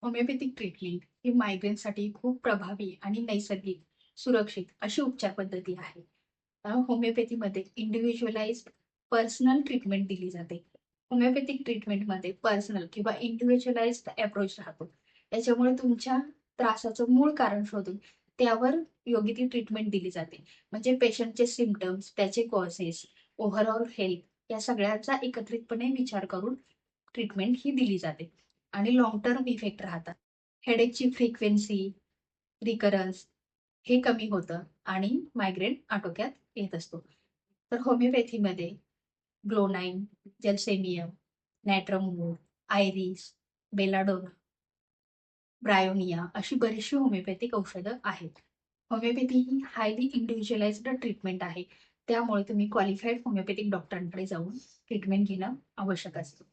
Homeopathic treatment ही मायग्रेनसाठी खूप प्रभावी आणि नैसर्गिक, सुरक्षित अशी उपचार पद्धती आहे. होमिओपॅथीमध्ये इंडिव्हिज्युअलाइज्ड पर्सनल ट्रीटमेंट दिली जाते. होमिओपॅथिक ट्रीटमेंटमध्ये पर्सनल किंवा इंडिव्हिज्युअलाइज्ड अप्रोच राहतो. त्याच्यामुळे तुमच्या त्रासाचं मूळ कारण शोधून त्यावर योग्य ती ट्रीटमेंट दिली जाते. म्हणजे पेशंटचे सिम्पटम्स, त्याचे कॉजेस, ओव्हरऑल हेल्थ या सगळ्याचा एकत्रितपणे विचार करून ट्रीटमेंट ही दिली जाते. आणि लाँग टर्म इफेक्ट राहतात. हेडेकची फ्रिक्वेन्सी, रिकरन्स हे कमी होतं आणि मायग्रेन आटोक्यात येत असतो. तर होमिओपॅथीमध्ये glonoine, gelsemium, natrum mur, iris, belladonna, bryonia अशी बरीचशी होमिओपॅथिक औषधं आहेत. होमिओपॅथी ही हायली इंडिव्हिज्युअलाइज्ड ट्रीटमेंट आहे. त्यामुळे तुम्ही क्वालिफाईड होमिओपॅथिक डॉक्टरांकडे जाऊन ट्रीटमेंट घेणं आवश्यक असतं.